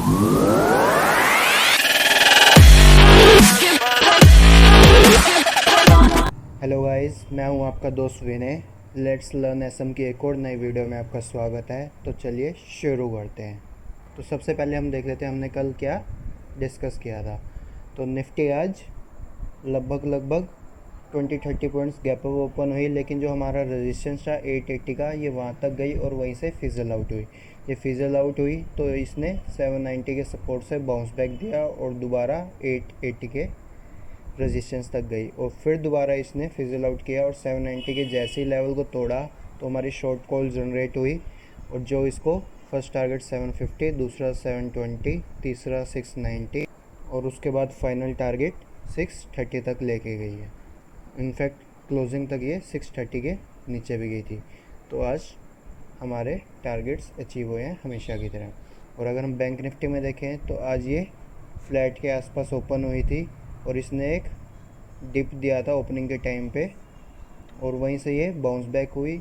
Hello guys, मैं हूं आपका दोस्त विनय। लेट्स लर्न एसएम की एक और नई वीडियो में आपका स्वागत है। तो चलिए शुरू करते हैं। तो सबसे पहले हम देख लेते हैं हमने कल क्या डिस्कस किया था। तो निफ्टी आज लगभग 20-30 पॉइंट्स गैप अप ओपन हुई, लेकिन जो हमारा रेजिस्टेंस था 880 का, ये वहाँ तक गई और वहीं से फिजल आउट हुई। ये फिजल आउट हुई तो इसने 790 के सपोर्ट से बाउंस बैक दिया और दोबारा 880 के रेजिस्टेंस तक गई और फिर दोबारा इसने फिजल आउट किया और 790 के जैसे ही लेवल को तोड़ा तो हमारी शॉर्ट कॉल जनरेट हुई और जो इसको फर्स्ट टारगेट 750, दूसरा 720, तीसरा 690 और उसके बाद फाइनल टारगेट 630 तक लेके गई है। इनफैक्ट क्लोजिंग तक ये 630 के नीचे भी गई थी। तो आज हमारे टारगेट्स अचीव हुए हैं हमेशा की तरह। और अगर हम बैंक निफ्टी में देखें तो आज ये फ्लैट के आसपास ओपन हुई थी और इसने एक डिप दिया था ओपनिंग के टाइम पे और वहीं से ये बाउंस बैक हुई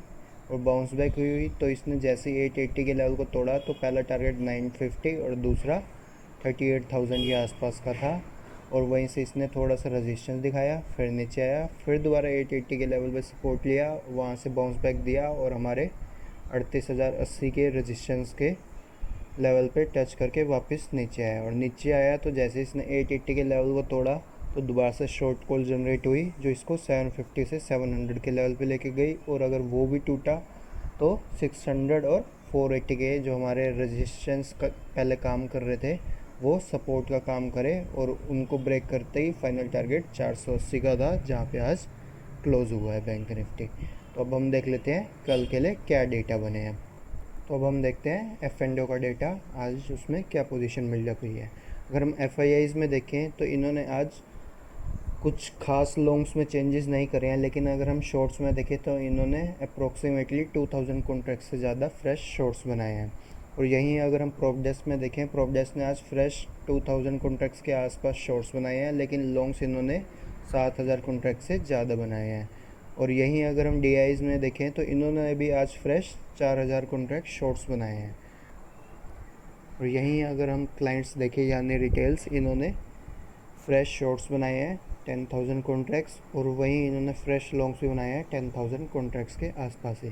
और बाउंस बैक हुई तो इसने जैसे 880 के लेवल को तोड़ा तो पहला टारगेट 950 और दूसरा 38,000 के आसपास का था और वहीं से इसने थोड़ा सा रेजिस्टेंस दिखाया, फिर नीचे आया, फिर दोबारा 880 के लेवल पे सपोर्ट लिया, वहाँ से बाउंस बैक दिया और हमारे 38,080 के रेजिस्टेंस के लेवल पे टच करके वापस नीचे आया और नीचे आया तो जैसे इसने 880 के लेवल को तोड़ा तो दोबारा से शॉर्ट कॉल जनरेट हुई जो इसको 750 से 700 के लेवल पे लेके गई और अगर वो भी टूटा तो 600 और 480 के जो हमारे रेजिस्टेंस पहले काम कर रहे थे वो सपोर्ट का काम करे और उनको ब्रेक करते ही फाइनल टारगेट 480 का था जहाँ पे आज क्लोज हुआ है बैंक निफ्टी। तो अब हम देख लेते हैं कल के लिए क्या डेटा बने हैं। तो अब हम देखते हैं एफ&ओ का डेटा, आज उसमें क्या पोजीशन मिल रही है। अगर हम एफ में देखें तो इन्होंने आज कुछ खास लॉन्ग्स में चेंजेस नहीं करे हैं, लेकिन अगर हम शॉर्ट्स में देखें तो इन्होंने अप्रोक्सीमेटली 2000 कॉन्ट्रैक्ट से ज़्यादा फ्रेश शॉर्ट्स बनाए हैं। और यहीं अगर हम प्रॉप डेस्क में देखें, प्रॉप डेस्क ने आज फ्रेश 2000 कॉन्ट्रैक्ट्स के आसपास शॉर्ट्स बनाए हैं, लेकिन लॉन्ग्स इन्होंने 7000 कॉन्ट्रैक्ट से ज़्यादा बनाए हैं। और यहीं अगर हम DIs में देखें तो इन्होंने भी आज फ्रेश 4000 कॉन्ट्रैक्ट शॉर्ट्स बनाए हैं। और यहीं अगर हम क्लाइंट्स देखें यानी रिटेल्स, इन्होंने फ्रेश शॉर्ट्स बनाए हैं 10,000 कॉन्ट्रैक्ट्स और वहीं इन्होंने फ्रेश लॉन्ग्स भी बनाए हैं 10,000 कॉन्ट्रैक्ट्स के आसपास ही।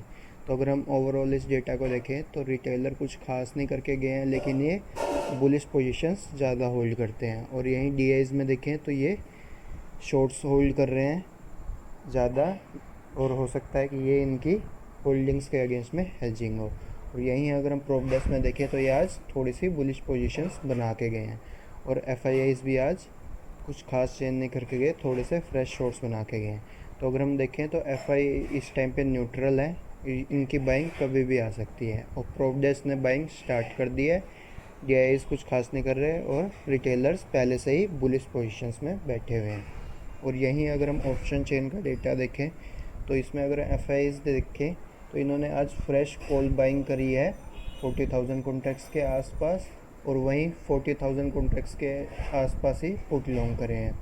तो अगर हम ओवरऑल इस डेटा को देखें तो रिटेलर कुछ खास नहीं करके गए हैं, लेकिन ये बुलिश पोजीशंस ज़्यादा होल्ड करते हैं। और यहीं DIs में देखें तो ये शॉर्ट्स होल्ड कर रहे हैं ज़्यादा और हो सकता है कि ये इनकी होल्डिंग्स के अगेंस्ट में हेजिंग हो। और यहीं अगर हम प्रॉप डेस्क में देखें तो ये आज थोड़ी सी बुलिश पोजीशंस बना के गए हैं और FIIs भी आज कुछ खास चेंज नहीं करके गए, थोड़े से फ्रेश शॉर्ट्स बना के गए हैं। तो अगर हम देखें तो FI इस टाइम पे न्यूट्रल है, इनकी बाइंग कभी भी आ सकती है और प्रॉप डेस्क ने बाइंग स्टार्ट कर दी है। DIs कुछ खास नहीं कर रहे और रिटेलर्स पहले से ही बुलिश पोजीशंस में बैठे हुए हैं। और यहीं अगर हम ऑप्शन चेन का डेटा देखें तो इसमें अगर FIs देखें तो इन्होंने आज फ्रेश कॉल बाइंग करी है 40,000 कॉन्ट्रैक्ट्स के आसपास और वहीं 40,000 कॉन्ट्रैक्ट्स के आसपास ही पुट लॉन्ग करे हैं।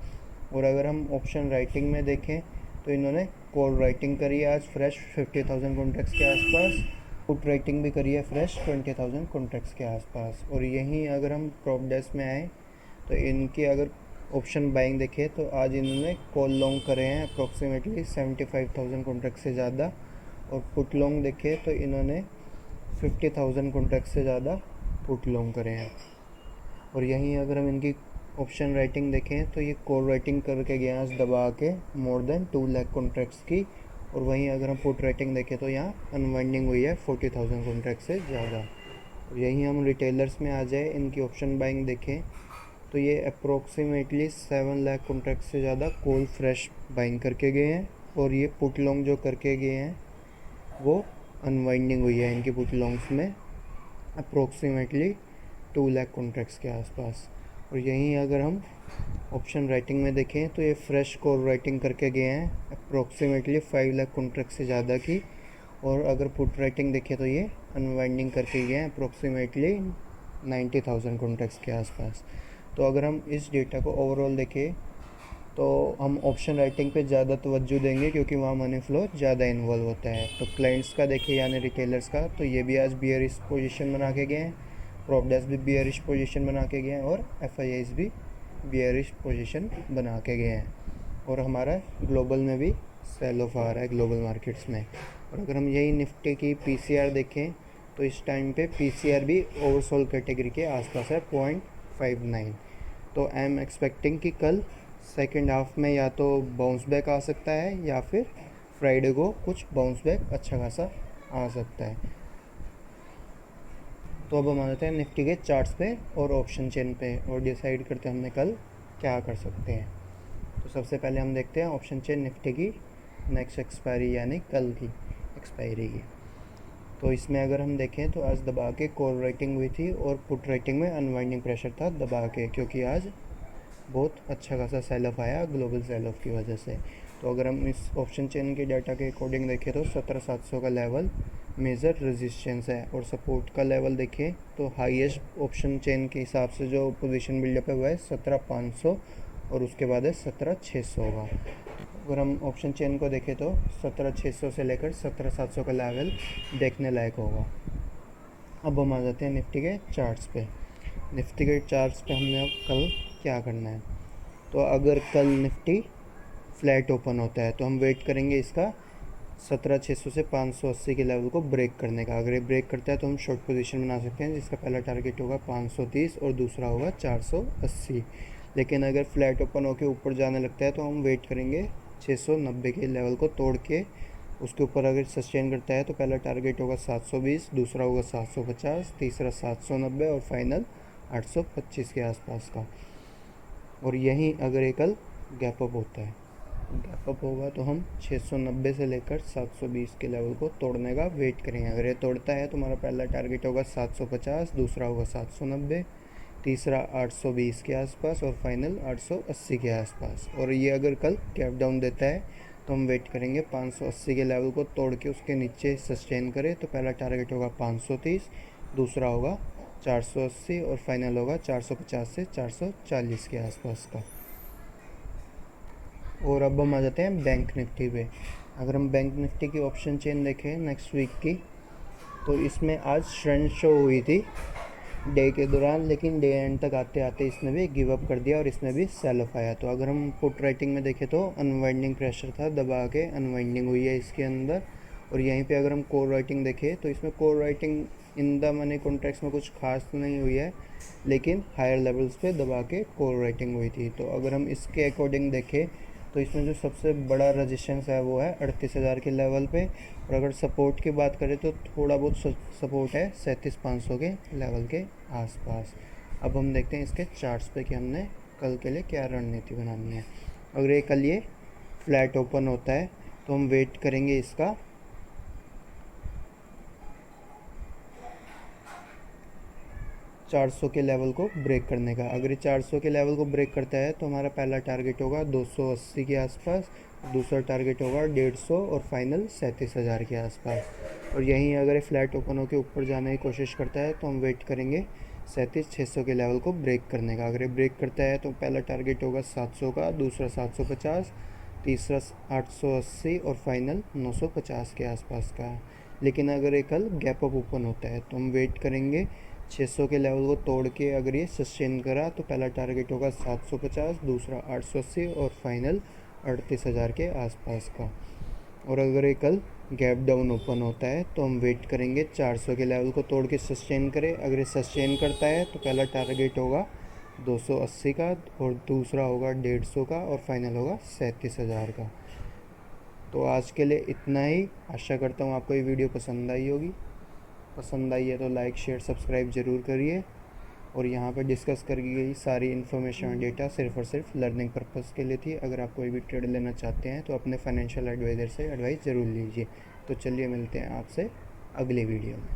और अगर हम ऑप्शन राइटिंग में देखें तो इन्होंने कॉल राइटिंग करी है आज फ्रेश 50,000 कॉन्ट्रैक्ट्स के आसपास, पुट राइटिंग भी करी है फ्रेश 20,000 कॉन्ट्रैक्ट्स के आसपास। और यहीं अगर हम प्रॉप डेस्क में आए तो इनकी अगर ऑप्शन बाइंग देखें तो आज इन्होंने कॉल लॉन्ग करे हैं अप्रॉक्सीमेटली 75,000 कॉन्ट्रैक्ट से ज़्यादा और पुट लॉन्ग देखें तो इन्होंने 50,000 कॉन्ट्रैक्ट से ज़्यादा पुट लॉन्ग करे हैं। और यहीं अगर हम इनकी ऑप्शन राइटिंग देखें तो ये कॉल राइटिंग करके गए आज दबा के मोर देन 2 लाख कॉन्ट्रैक्ट्स की। और वहीं अगर हम पुट राइटिंग देखें तो यहाँ अनवाइंडिंग हुई है 40,000 कॉन्ट्रैक्ट से ज़्यादा। और यहीं हम रिटेलर्स में आ जाए, इनकी ऑप्शन बाइंग देखें तो ये अप्रोक्सीमेटली 7 लाख कॉन्ट्रैक्ट से ज़्यादा कॉल फ्रेश बाइंग करके गए हैं और ये पुट लॉन्ग जो करके गए हैं वो अनवाइंडिंग हुई है इनकी पुट लॉन्ग्स में अप्रोक्सीमेटली 2 लाख कॉन्ट्रैक्ट्स के आसपास। और यहीं अगर हम ऑप्शन राइटिंग में देखें तो ये फ्रेश कॉल राइटिंग करके गए हैं अप्रोक्सीमेटली 5 लाख कॉन्ट्रैक्ट से ज़्यादा की। और अगर पुट राइटिंग देखें तो ये अनवाइंडिंग करके गए हैं अप्रोक्सीमेटली 90,000 कॉन्ट्रैक्ट्स के आसपास। तो अगर हम इस डेटा को ओवरऑल देखें तो हम ऑप्शन राइटिंग पे ज़्यादा तवज्जो देंगे क्योंकि वहाँ मनी फ्लो ज़्यादा इन्वॉल्व होता है। तो क्लाइंट्स का देखिए यानी रिटेलर्स का, तो ये भी आज बियरिश पोजीशन बना के गए हैं प्रोपडेस भी बियरिश पोजीशन बना के गए हैं और FIIs भी बियरिश पोजीशन बना के गए हैं, और हमारा ग्लोबल में भी सेल ऑफ आ रहा है ग्लोबल मार्केट्स में। और अगर हम यही निफ्टी की PCR देखें तो इस टाइम पे PCR भी ओवरसोल्ड कैटेगरी के आसपास है 0.59। तो आई एम एक्सपेक्टिंग कि कल सेकेंड हाफ में या तो बाउंस बैक आ सकता है या फिर फ्राइडे को कुछ बाउंस बैक अच्छा खासा आ सकता है। तो अब हम आ जाते हैं निफ्टी के चार्ट्स पे और ऑप्शन चेन पे और डिसाइड करते हैं हमने कल क्या कर सकते हैं। तो सबसे पहले हम देखते हैं ऑप्शन चेन निफ्टी की नेक्स्ट एक्सपायरी यानी कल की एक्सपायरी की। तो इसमें अगर हम देखें तो आज दबा के कॉल रेटिंग हुई थी और पुट रेटिंग में अनवाइंडिंग प्रेशर था दबा के, क्योंकि आज बहुत अच्छा खासा सेल ऑफ आया ग्लोबल सेल ऑफ की वजह से। तो अगर हम इस ऑप्शन चेन के डाटा के अकॉर्डिंग देखें तो 17,700 का लेवल मेजर रेजिस्टेंस है, और सपोर्ट का लेवल देखें तो हाईएस्ट ऑप्शन चेन के हिसाब से जो पोजीशन बिल्डअप है वह है 17,500 और उसके बाद है 17,600 का। अगर हम ऑप्शन चेन को देखें तो 17,600 से लेकर 17,700 का लेवल देखने लायक होगा। अब हम आ जाते हैं निफ्टी के चार्ट्स पे। निफ्टी के चार्ट्स पे हमने अब कल क्या करना है। तो अगर कल निफ्टी फ्लैट ओपन होता है तो हम वेट करेंगे इसका 17,600 से 580 के लेवल को ब्रेक करने का। अगर ये ब्रेक करता है तो हम शॉर्ट पोजीशन बना सकते हैं, जिसका पहला टारगेट होगा 530 और दूसरा होगा 480। लेकिन अगर फ्लैट ओपन होकर ऊपर जाने लगता है तो हम वेट करेंगे 690 के लेवल को तोड़ के उसके ऊपर अगर सस्टेन करता है तो पहला टारगेट होगा 720, दूसरा होगा 750, तीसरा 790 और फाइनल 825 के आसपास का। और यहीं अगर ये कल गैप अप होता है, गैप अप होगा तो हम 690 से लेकर 720 के लेवल को तोड़ने का वेट करेंगे। अगर ये तोड़ता है तो हमारा पहला टारगेट होगा 750, दूसरा होगा 790, तीसरा 820 के आसपास और फाइनल 880 के आसपास। और ये अगर कल गैप डाउन देता है तो हम वेट करेंगे 580 के लेवल को तोड़ के उसके नीचे सस्टेन करे तो पहला टारगेट होगा 530, दूसरा होगा 480 और फाइनल होगा 450 से 440 के आसपास का। और अब हम आ जाते हैं बैंक निफ्टी पे। अगर हम बैंक निफ्टी की ऑप्शन चेन देखें नेक्स्ट वीक की तो इसमें आज ट्रेंड शो हुई थी डे के दौरान, लेकिन डे एंड तक आते आते इसने भी गिव अप कर दिया और इसमें भी सेल ऑफ आया। तो अगर हम पुट राइटिंग में देखें तो अनवाइंडिंग प्रेशर था, दबा के अनवाइंडिंग हुई है इसके अंदर। और यहीं पे अगर हम कोर राइटिंग देखें तो इसमें core writing in the money contracts में कुछ खास नहीं हुई है, लेकिन हायर लेवल्स पे दबा के कोर राइटिंग हुई थी। तो अगर हम इसके अकॉर्डिंग देखें तो इसमें जो सबसे बड़ा रजिस्टेंस है वो है 38,000 के लेवल पे, और अगर सपोर्ट की बात करें तो थोड़ा बहुत सपोर्ट है 37,500 के लेवल के आसपास। अब हम देखते हैं इसके चार्ट्स पे कि हमने कल के लिए क्या रणनीति बनानी है। अगर ये कल ये फ्लैट ओपन होता है तो हम वेट करेंगे इसका 400 के लेवल को ब्रेक करने का। अगर ये 400 के लेवल को ब्रेक करता है तो हमारा पहला टारगेट होगा 280 के आसपास, दूसरा टारगेट होगा 150 और फाइनल 37,000 के आसपास। और यहीं अगर ये फ्लैट ओपन होकर ऊपर जाने की कोशिश करता है तो हम वेट करेंगे 37,600 के लेवल को ब्रेक करने का। अगर ये ब्रेक करता है तो पहला टारगेट होगा 700 का, दूसरा 750, तीसरा 880 और फाइनल 950 के आसपास का। लेकिन अगर ये कल गैप अप ओपन होता है तो हम वेट करेंगे 600 के लेवल को तोड़ के अगर ये सस्टेन करा तो पहला टारगेट होगा 750, दूसरा 880 और फाइनल 38,000 के आसपास का। और अगर ये कल गैप डाउन ओपन होता है तो हम वेट करेंगे 400 के लेवल को तोड़ के सस्टेन करे। अगर ये सस्टेन करता है तो पहला टारगेट होगा 280 का और दूसरा होगा 150 का और फाइनल होगा 37,000 का। तो आज के लिए इतना ही। आशा करता हूँ आपको ये वीडियो पसंद आई होगी। पसंद आई है तो लाइक शेयर सब्सक्राइब ज़रूर करिए। और यहाँ पर डिस्कस करी गई सारी इन्फॉर्मेशन और डेटा सिर्फ और सिर्फ लर्निंग पर्पज़ के लिए थी। अगर आप कोई भी ट्रेड लेना चाहते हैं तो अपने फाइनेंशियल एडवाइज़र से एडवाइस ज़रूर लीजिए। तो चलिए मिलते हैं आपसे अगले वीडियो में।